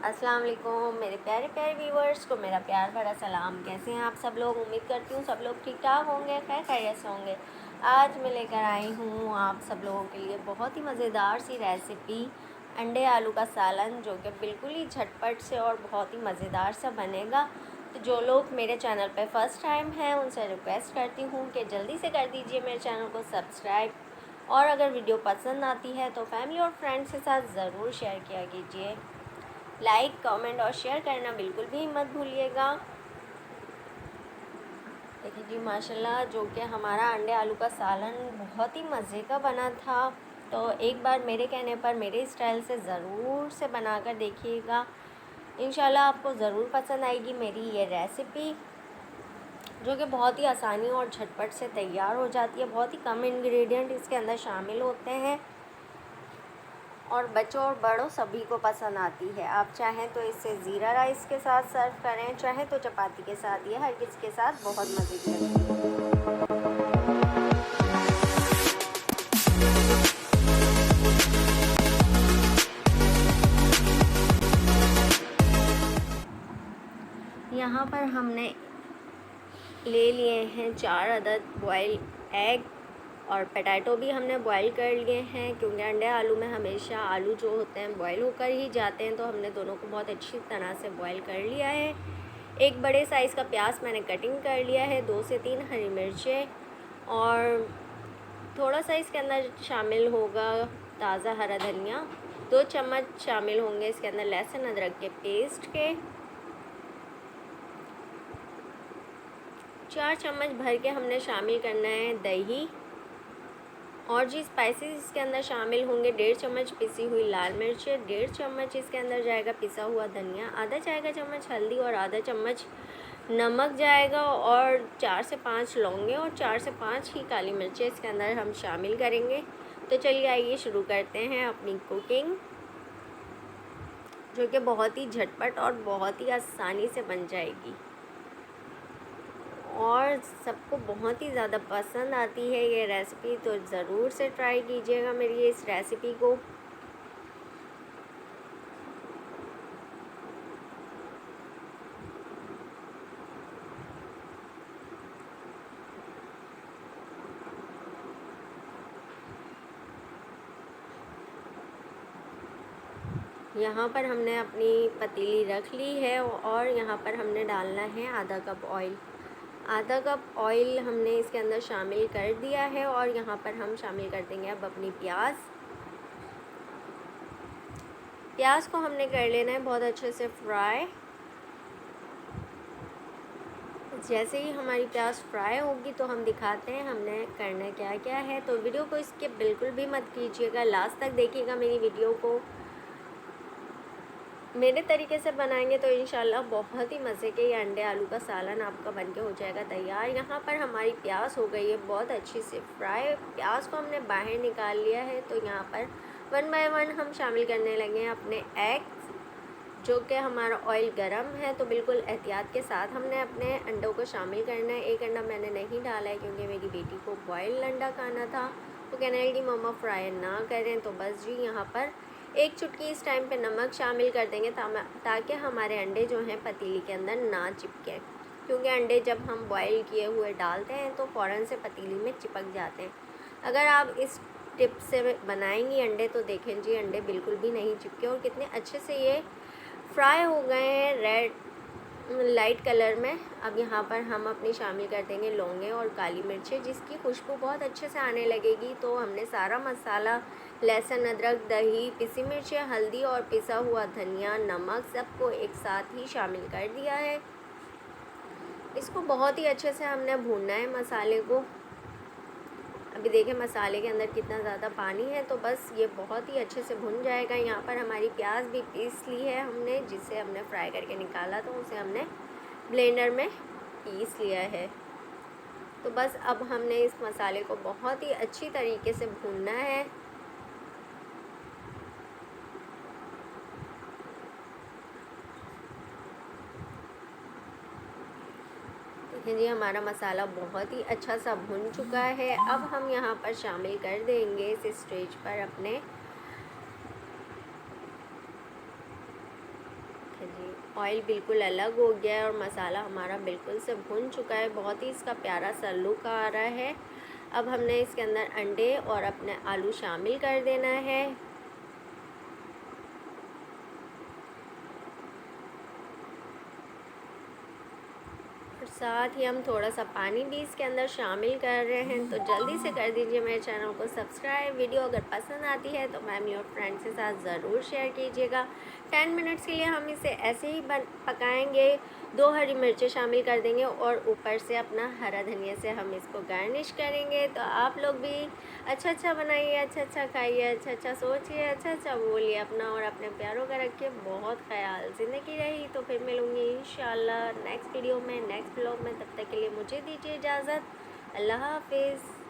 अस्सलाम वालेकुम मेरे प्यारे प्यारे व्यूवर्स को मेरा प्यार भरा सलाम। कैसे हैं आप सब लोग? उम्मीद करती हूँ सब लोग ठीक ठाक होंगे, खैर खैरियत से होंगे। आज मैं लेकर आई हूँ आप सब लोगों के लिए बहुत ही मज़ेदार सी रेसिपी, अंडे आलू का सालन, जो कि बिल्कुल ही झटपट से और बहुत ही मज़ेदार सा बनेगा। तो जो लोग मेरे चैनल पे फ़र्स्ट टाइम हैं उनसे रिक्वेस्ट करती हूँ कि जल्दी से कर दीजिए मेरे चैनल को सब्सक्राइब, और अगर वीडियो पसंद आती है तो फैमिली और फ्रेंड्स के साथ ज़रूर शेयर किया कीजिए। लाइक, कमेंट और शेयर करना बिल्कुल भी मत भूलिएगा। देखिए जी, माशाल्लाह जो कि हमारा अंडे आलू का सालन बहुत ही मज़े का बना था। तो एक बार मेरे कहने पर मेरे स्टाइल से ज़रूर से बनाकर देखिएगा। इंशाल्लाह आपको ज़रूर पसंद आएगी मेरी ये रेसिपी, जो कि बहुत ही आसानी और झटपट से तैयार हो जाती है। बहुत ही कम इंग्रेडिएंट इसके अंदर शामिल होते हैं और बच्चों और बड़ों सभी को पसंद आती है। आप चाहें तो इसे ज़ीरा राइस के साथ सर्व करें, चाहें तो चपाती के साथ, ये हर किसी के साथ बहुत मज़े की लगती है। यहाँ पर हमने ले लिए हैं 4 अदद बॉयल एग, और पोटैटो भी हमने बॉईल कर लिए हैं, क्योंकि अंडे आलू में हमेशा आलू जो होते हैं बॉईल होकर ही जाते हैं। तो हमने दोनों को बहुत अच्छी तरह से बॉईल कर लिया है। एक बड़े साइज़ का प्याज मैंने कटिंग कर लिया है, 2 से 3 हरी मिर्चें, और थोड़ा सा इसके अंदर शामिल होगा ताज़ा हरा धनिया। 2 चम्मच शामिल होंगे इसके अंदर लहसुन अदरक के पेस्ट के। 4 चम्मच भर के हमने शामिल करना है दही। और जी स्पाइसेस इसके अंदर शामिल होंगे 1.5 चम्मच पिसी हुई लाल मिर्च, 1.5 चम्मच इसके अंदर जाएगा पिसा हुआ धनिया, आधा जाएगा चम्मच हल्दी और आधा चम्मच नमक जाएगा, और 4 से 5 लौंगे और 4 से 5 ही काली मिर्चें इसके अंदर हम शामिल करेंगे। तो चलिए आइए शुरू करते हैं अपनी कुकिंग, जो कि बहुत ही झटपट और बहुत ही आसानी से बन जाएगी और सबको बहुत ही ज़्यादा पसंद आती है ये रेसिपी। तो ज़रूर से ट्राई कीजिएगा मेरी इस रेसिपी को। यहाँ पर हमने अपनी पतीली रख ली है और यहाँ पर हमने डालना है आधा कप ऑयल। आधा कप ऑयल हमने इसके अंदर शामिल कर दिया है, और यहाँ पर हम शामिल कर देंगे अब अपनी प्याज। प्याज को हमने कर लेना है बहुत अच्छे से फ्राई। जैसे ही हमारी प्याज फ्राई होगी तो हम दिखाते हैं हमने करना क्या क्या है। तो वीडियो को स्किप बिल्कुल भी मत कीजिएगा, लास्ट तक देखिएगा मेरी वीडियो को। मेरे तरीके से बनाएंगे तो इंशाल्लाह बहुत ही मज़े के ये अंडे आलू का सालन आपका बनके हो जाएगा तैयार। यहाँ पर हमारी प्याज हो गई है बहुत अच्छी से फ्राई। प्याज को हमने बाहर निकाल लिया है। तो यहाँ पर 1 बाय 1 हम शामिल करने लगे हैं अपने एग्स, जो कि हमारा ऑयल गरम है। तो बिल्कुल एहतियात के साथ हमने अपने अंडों को शामिल करना है। एक अंडा मैंने नहीं डाला है क्योंकि मेरी बेटी को बॉयल अंडा खाना था, तो कहने लगी मम्मा फ्राई ना करें। तो बस जी यहाँ पर 1 चुटकी इस टाइम पे नमक शामिल कर देंगे ताकि हमारे अंडे जो हैं पतीली के अंदर ना चिपकें, क्योंकि अंडे जब हम बॉयल किए हुए डालते हैं तो फ़ौरन से पतीली में चिपक जाते हैं। अगर आप इस टिप से बनाएंगी अंडे तो देखें जी अंडे बिल्कुल भी नहीं चिपके और कितने अच्छे से ये फ्राई हो गए हैं रेड लाइट कलर में। अब यहाँ पर हम अपनी शामिल कर देंगे लौंगे और काली मिर्चें, जिसकी खुशबू बहुत अच्छे से आने लगेगी। तो हमने सारा मसाला, लहसुन अदरक, दही, पिसी मिर्चें, हल्दी और पिसा हुआ धनिया, नमक, सबको एक साथ ही शामिल कर दिया है। इसको बहुत ही अच्छे से हमने भूनना है मसाले को। अभी देखें मसाले के अंदर कितना ज़्यादा पानी है, तो बस ये बहुत ही अच्छे से भुन जाएगा। यहाँ पर हमारी प्याज भी पीस ली है हमने, जिसे हमने फ्राई करके निकाला तो उसे हमने ब्लेंडर में पीस लिया है। तो बस अब हमने इस मसाले को बहुत ही अच्छी तरीके से भूनना है। देखिए जी हमारा मसाला बहुत ही अच्छा सा भुन चुका है। अब हम यहाँ पर शामिल कर देंगे इस स्टेज पर अपने देखिए जी, ऑयल बिल्कुल अलग हो गया है और मसाला हमारा बिल्कुल से भुन चुका है। बहुत ही इसका प्यारा सा लुक आ रहा है। अब हमने इसके अंदर अंडे और अपने आलू शामिल कर देना है। और साथ ही हम थोड़ा सा पानी भी इसके अंदर शामिल कर रहे हैं। तो जल्दी से कर दीजिए मेरे चैनल को सब्सक्राइब। वीडियो अगर पसंद आती है तो फैमिली और फ्रेंड्स के साथ ज़रूर शेयर कीजिएगा। 10 मिनट्स के लिए हम इसे ऐसे ही पकाएंगे। 2 हरी मिर्चें शामिल कर देंगे और ऊपर से अपना हरा धनिया से हम इसको गार्निश करेंगे। तो आप लोग भी अच्छा अच्छा बनाइए, अच्छा अच्छा खाइए, अच्छा अच्छा सोचिए, अच्छा अच्छा बोलिए। अपना और अपने प्यारों का रखिए बहुत ख्याल। ज़िंदगी रही तो फिर मिलूँगी इंशाल्लाह नेक्स्ट वीडियो में, नेक्स्ट ब्लॉग में। तब तक के लिए मुझे दीजिए इजाज़त। अल्लाह हाफ़िज़।